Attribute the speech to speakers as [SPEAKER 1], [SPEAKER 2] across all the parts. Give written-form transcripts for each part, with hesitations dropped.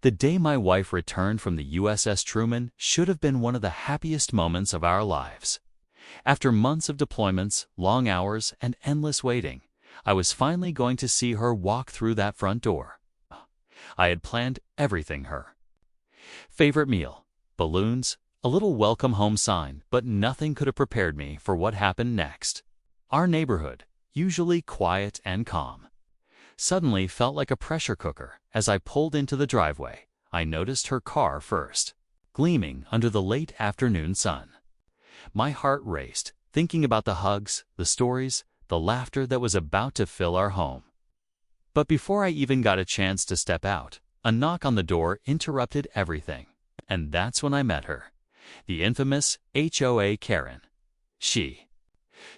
[SPEAKER 1] The day my wife returned from the USS Truman should have been one of the happiest moments of our lives. After months of deployments, long hours, and endless waiting, I was finally going to see her walk through that front door. I had planned everything her. Favorite meal, balloons, a little welcome home sign, but nothing could have prepared me for what happened next. Our neighborhood, usually quiet and calm, suddenly felt like a pressure cooker. As I pulled into the driveway, I noticed her car first, gleaming under the late afternoon sun. My heart raced, thinking about the hugs, the stories, the laughter that was about to fill our home. But before I even got a chance to step out, a knock on the door interrupted everything. And that's when I met her, the infamous HOA Karen. She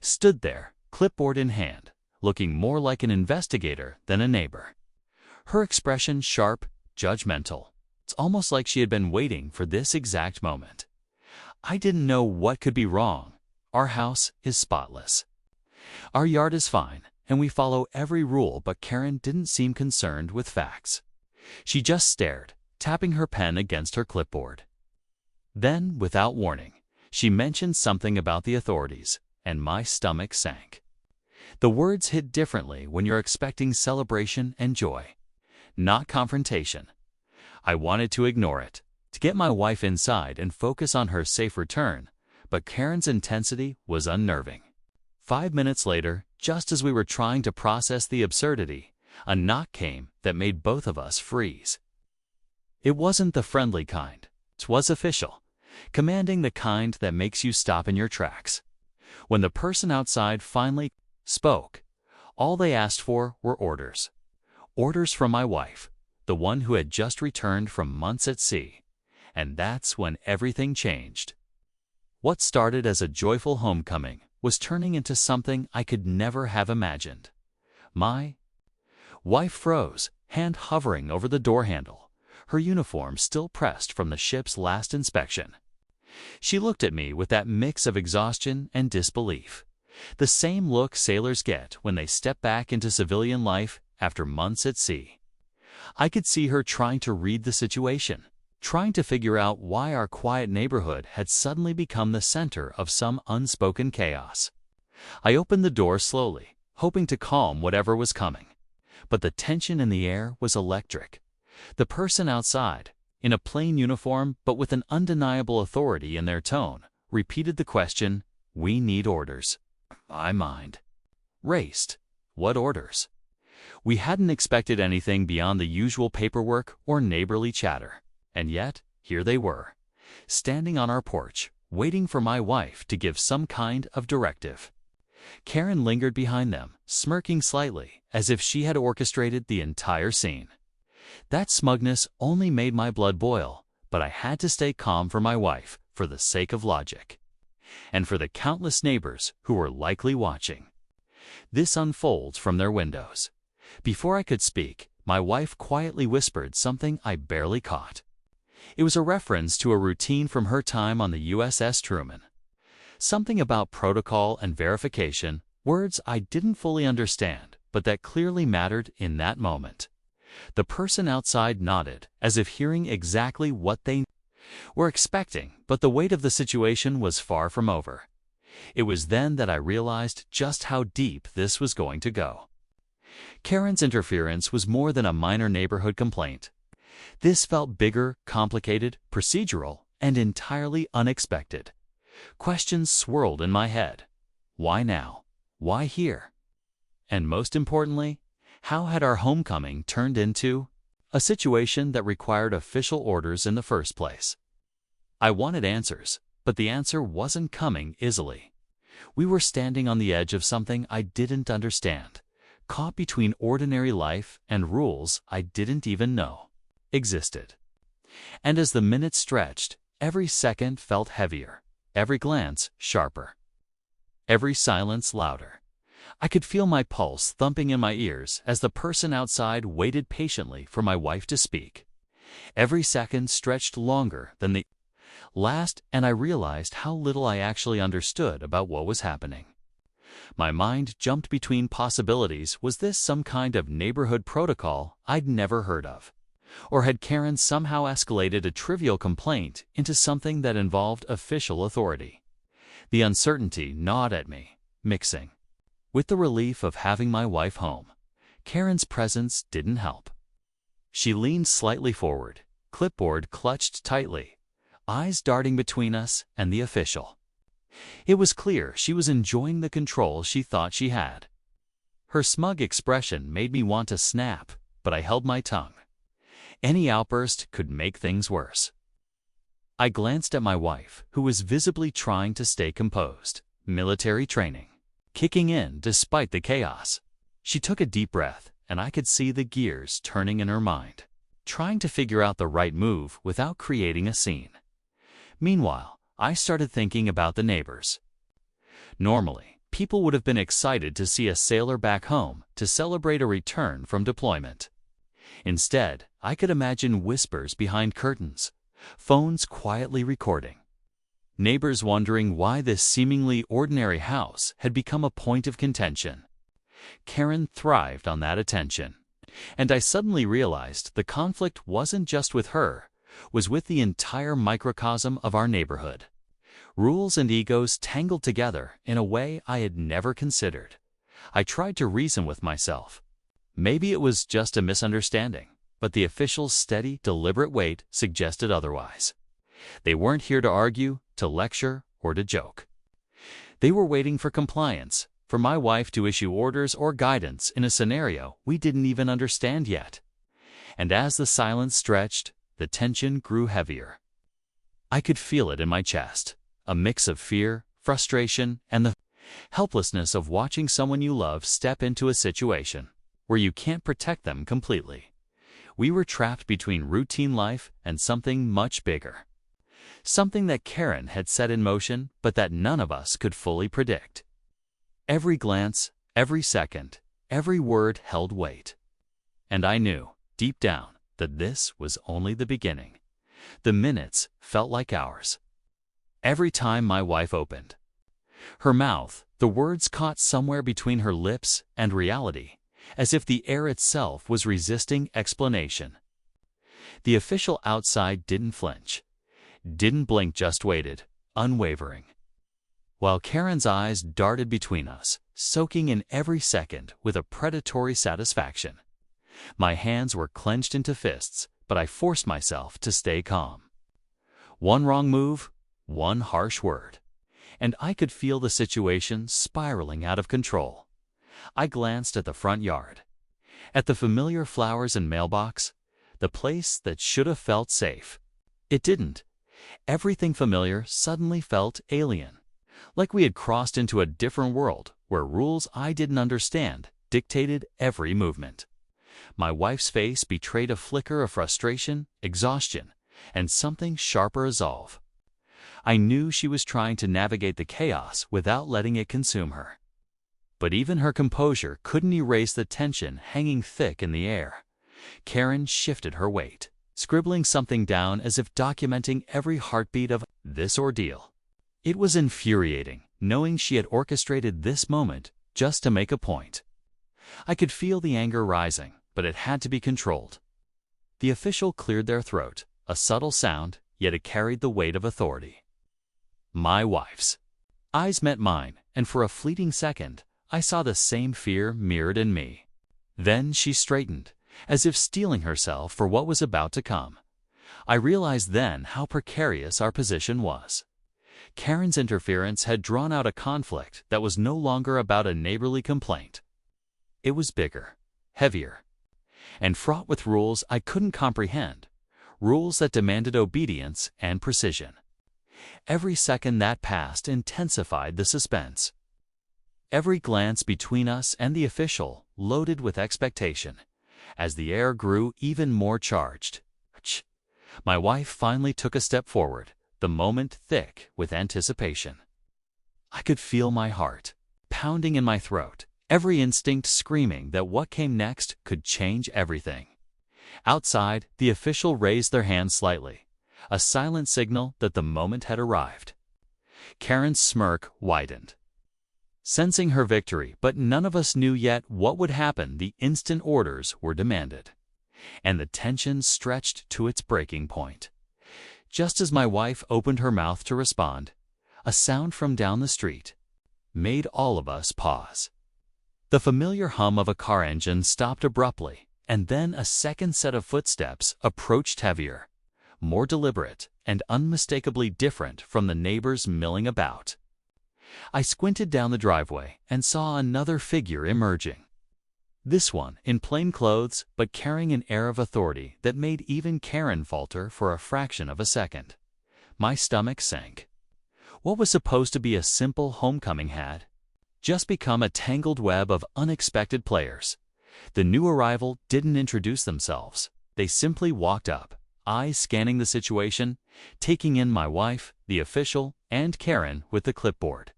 [SPEAKER 1] stood there, clipboard in hand, looking more like an investigator than a neighbor. Her expression sharp, judgmental. It's almost like she had been waiting for this exact moment. I didn't know what could be wrong. Our house is spotless. Our yard is fine, and we follow every rule, but Karen didn't seem concerned with facts. She just stared, tapping her pen against her clipboard. Then, without warning, she mentioned something about the authorities, and my stomach sank. The words hit differently when you're expecting celebration and joy, not confrontation. I wanted to ignore it, to get my wife inside and focus on her safe return, but Karen's intensity was unnerving. 5 minutes later, just as we were trying to process the absurdity, a knock came that made both of us freeze. It wasn't the friendly kind. It was official, commanding, the kind that makes you stop in your tracks. When the person outside finally spoke, all they asked for were orders. Orders from my wife, the one who had just returned from months at sea. And that's when everything changed. What started as a joyful homecoming was turning into something I could never have imagined. My wife froze, hand hovering over the door handle, her uniform still pressed from the ship's last inspection. She looked at me with that mix of exhaustion and disbelief, the same look sailors get when they step back into civilian life after months at sea. I could see her trying to read the situation, trying to figure out why our quiet neighborhood had suddenly become the center of some unspoken chaos. I opened the door slowly, hoping to calm whatever was coming. But the tension in the air was electric. The person outside, in a plain uniform but with an undeniable authority in their tone, repeated the question, "We need orders." My mind raced. What orders? We hadn't expected anything beyond the usual paperwork or neighborly chatter. And yet, here they were, standing on our porch, waiting for my wife to give some kind of directive. Karen lingered behind them, smirking slightly, as if she had orchestrated the entire scene. That smugness only made my blood boil, but I had to stay calm for my wife, for the sake of logic. And for the countless neighbors who were likely watching. This unfolds from their windows. Before I could speak, my wife quietly whispered something I barely caught. It was a reference to a routine from her time on the USS Truman. Something about protocol and verification, words I didn't fully understand, but that clearly mattered in that moment. The person outside nodded, as if hearing exactly what they were expecting, but the weight of the situation was far from over. It was then that I realized just how deep this was going to go. Karen's interference was more than a minor neighborhood complaint. This felt bigger, complicated, procedural, and entirely unexpected. Questions swirled in my head. Why now? Why here? And most importantly, how had our homecoming turned into a situation that required official orders in the first place? I wanted answers, but the answer wasn't coming easily. We were standing on the edge of something I didn't understand, caught between ordinary life and rules I didn't even know existed. And as the minutes stretched, every second felt heavier, every glance sharper, every silence louder. I could feel my pulse thumping in my ears as the person outside waited patiently for my wife to speak. Every second stretched longer than the last, and I realized how little I actually understood about what was happening. My mind jumped between possibilities. Was this some kind of neighborhood protocol I'd never heard of? Or had Karen somehow escalated a trivial complaint into something that involved official authority? The uncertainty gnawed at me, mixing with the relief of having my wife home. Karen's presence didn't help. She leaned slightly forward, clipboard clutched tightly, eyes darting between us and the official. It was clear she was enjoying the control she thought she had. Her smug expression made me want to snap, but I held my tongue. Any outburst could make things worse. I glanced at my wife, who was visibly trying to stay composed. Military training kicking in despite the chaos. She took a deep breath, and I could see the gears turning in her mind, trying to figure out the right move without creating a scene. Meanwhile, I started thinking about the neighbors. Normally, people would have been excited to see a sailor back home to celebrate a return from deployment. Instead, I could imagine whispers behind curtains, phones quietly recording, neighbors wondering why this seemingly ordinary house had become a point of contention. Karen thrived on that attention, and I suddenly realized the conflict wasn't just with her, was with the entire microcosm of our neighborhood. Rules and egos tangled together in a way I had never considered. I tried to reason with myself. Maybe it was just a misunderstanding, but the official's steady, deliberate weight suggested otherwise. They weren't here to argue, to lecture, or to joke. They were waiting for compliance, for my wife to issue orders or guidance in a scenario we didn't even understand yet. And as the silence stretched, the tension grew heavier. I could feel it in my chest, a mix of fear, frustration, and the helplessness of watching someone you love step into a situation where you can't protect them completely. We were trapped between routine life and something much bigger. Something that Karen had set in motion, but that none of us could fully predict. Every glance, every second, every word held weight. And I knew, deep down, that this was only the beginning. The minutes felt like hours. Every time my wife opened her mouth, the words caught somewhere between her lips and reality, as if the air itself was resisting explanation. The official outside didn't flinch, didn't blink, just waited, unwavering. While Karen's eyes darted between us, soaking in every second with a predatory satisfaction. My hands were clenched into fists, but I forced myself to stay calm. One wrong move, one harsh word, and I could feel the situation spiraling out of control. I glanced at the front yard, at the familiar flowers and mailbox, the place that should have felt safe. It didn't. Everything familiar suddenly felt alien, like we had crossed into a different world where rules I didn't understand dictated every movement. My wife's face betrayed a flicker of frustration, exhaustion, and something sharper resolve. I knew she was trying to navigate the chaos without letting it consume her. But even her composure couldn't erase the tension hanging thick in the air. Karen shifted her weight, scribbling something down as if documenting every heartbeat of this ordeal. It was infuriating, knowing she had orchestrated this moment just to make a point. I could feel the anger rising, but it had to be controlled. The official cleared their throat, a subtle sound, yet it carried the weight of authority. My wife's eyes met mine, and for a fleeting second, I saw the same fear mirrored in me. Then she straightened, as if steeling herself for what was about to come. I realized then how precarious our position was. Karen's interference had drawn out a conflict that was no longer about a neighborly complaint. It was bigger, heavier, and fraught with rules I couldn't comprehend, rules that demanded obedience and precision. Every second that passed intensified the suspense. Every glance between us and the official loaded with expectation, as the air grew even more charged. My wife finally took a step forward, the moment thick with anticipation. I could feel my heart pounding in my throat, every instinct screaming that what came next could change everything. Outside, the official raised their hand slightly, a silent signal that the moment had arrived. Karen's smirk widened, sensing her victory, but none of us knew yet what would happen the instant orders were demanded. and the tension stretched to its breaking point. Just as my wife opened her mouth to respond, a sound from down the street made all of us pause. The familiar hum of a car engine stopped abruptly, and then a second set of footsteps approached, heavier, more deliberate, and unmistakably different from the neighbors milling about. I squinted down the driveway and saw another figure emerging. This one in plain clothes, but carrying an air of authority that made even Karen falter for a fraction of a second. My stomach sank. What was supposed to be a simple homecoming had just become a tangled web of unexpected players. The new arrival didn't introduce themselves. They simply walked up, eyes scanning the situation, taking in my wife, the official, and Karen with the clipboard.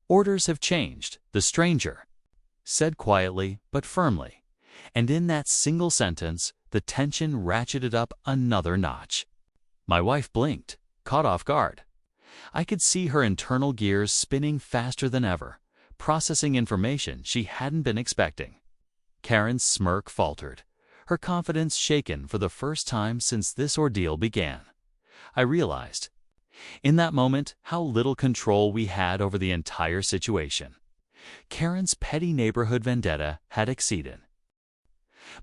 [SPEAKER 1] "Orders have changed," the stranger said quietly but firmly, and in that single sentence, the tension ratcheted up another notch. My wife blinked, caught off guard. I could see her internal gears spinning faster than ever, processing information she hadn't been expecting. Karen's smirk faltered, her confidence shaken for the first time since this ordeal began. I realized, in that moment, how little control we had over the entire situation. Karen's petty neighborhood vendetta had exceeded.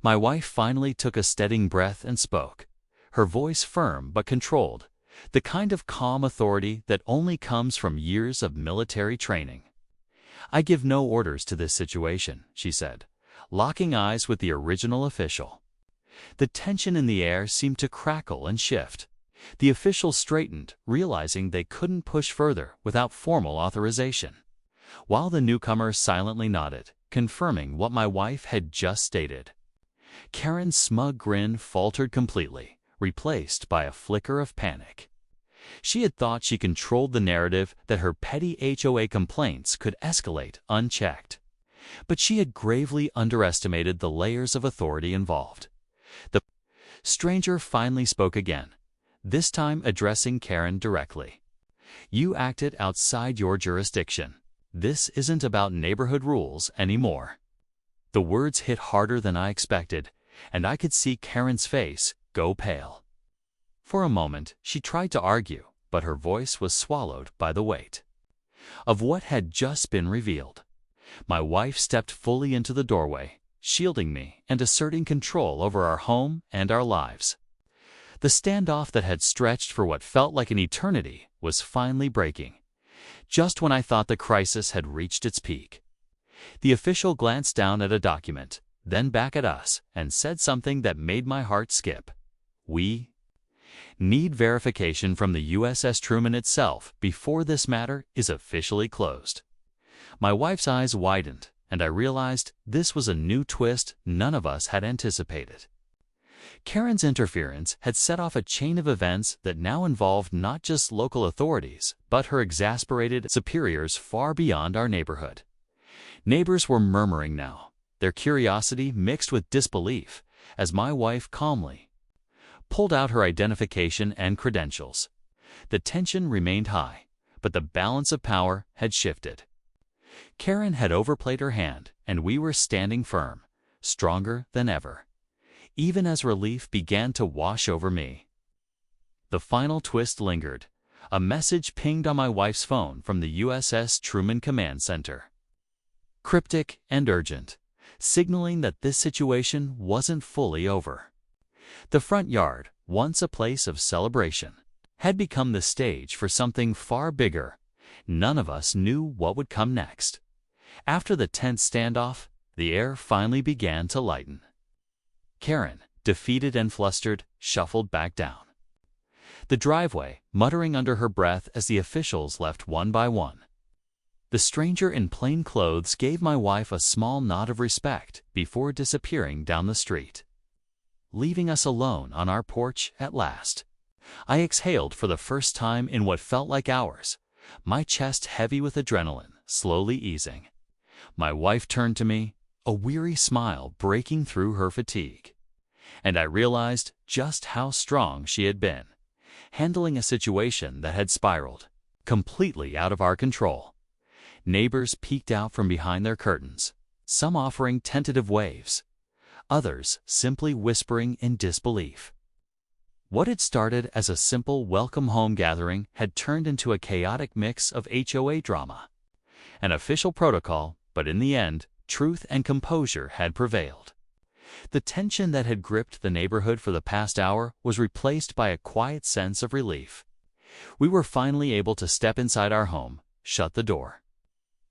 [SPEAKER 1] My wife finally took a steadying breath and spoke, her voice firm but controlled, the kind of calm authority that only comes from years of military training. "I give no orders to this situation," she said, locking eyes with the original official. The tension in the air seemed to crackle and shift. The official straightened, realizing they couldn't push further without formal authorization, while the newcomer silently nodded, confirming what my wife had just stated. Karen's smug grin faltered completely, replaced by a flicker of panic. She had thought she controlled the narrative, that her petty HOA complaints could escalate unchecked. But she had gravely underestimated the layers of authority involved. The stranger finally spoke again, this time addressing Karen directly. "You acted outside your jurisdiction. This isn't about neighborhood rules anymore." The words hit harder than I expected, and I could see Karen's face go pale. For a moment, she tried to argue, but her voice was swallowed by the weight of what had just been revealed. My wife stepped fully into the doorway, shielding me and asserting control over our home and our lives. The standoff that had stretched for what felt like an eternity was finally breaking, just when I thought the crisis had reached its peak. The official glanced down at a document, then back at us, and said something that made my heart skip. "We need verification from the USS Truman itself before this matter is officially closed." My wife's eyes widened, and I realized this was a new twist none of us had anticipated. Karen's interference had set off a chain of events that now involved not just local authorities, but her exasperated superiors far beyond our neighborhood. Neighbors were murmuring now, their curiosity mixed with disbelief, as my wife calmly pulled out her identification and credentials. The tension remained high, but the balance of power had shifted. Karen had overplayed her hand, and we were standing firm, stronger than ever, even as relief began to wash over me. The final twist lingered. A message pinged on my wife's phone from the USS Truman Command Center. Cryptic and urgent, signaling that this situation wasn't fully over. The front yard, once a place of celebration, had become the stage for something far bigger. None of us knew what would come next. After the tense standoff, the air finally began to lighten. Karen, defeated and flustered, shuffled back down the driveway, muttering under her breath as the officials left one by one. The stranger in plain clothes gave my wife a small nod of respect before disappearing down the street, leaving us alone on our porch at last. I exhaled for the first time in what felt like hours, my chest heavy with adrenaline, slowly easing. My wife turned to me, a weary smile breaking through her fatigue, and I realized just how strong she had been, handling a situation that had spiraled completely out of our control. Neighbors peeked out from behind their curtains, some offering tentative waves, others simply whispering in disbelief. What had started as a simple welcome home gathering had turned into a chaotic mix of HOA drama. An official protocol, but in the end, truth and composure had prevailed. The tension that had gripped the neighborhood for the past hour was replaced by a quiet sense of relief. We were finally able to step inside our home, shut the door,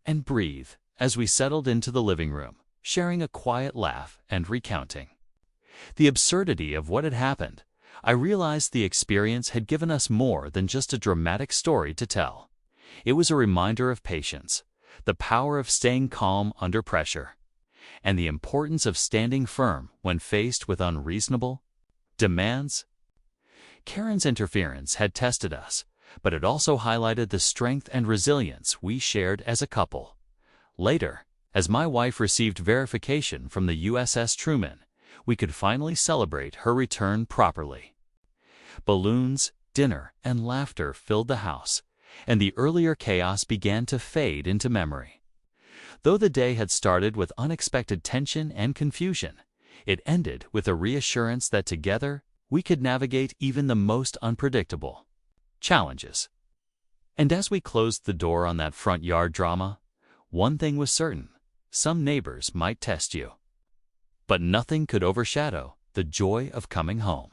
[SPEAKER 1] and breathe as we settled into the living room, sharing a quiet laugh and recounting the absurdity of what had happened. I realized the experience had given us more than just a dramatic story to tell. It was a reminder of patience, the power of staying calm under pressure, and the importance of standing firm when faced with unreasonable demands. Karen's interference had tested us, but it also highlighted the strength and resilience we shared as a couple. Later, as my wife received verification from the USS Truman, we could finally celebrate her return properly. Balloons, dinner, and laughter filled the house, and the earlier chaos began to fade into memory. Though the day had started with unexpected tension and confusion, it ended with a reassurance that together we could navigate even the most unpredictable challenges. And as we closed the door on that front yard drama, one thing was certain: some neighbors might test you, but nothing could overshadow the joy of coming home.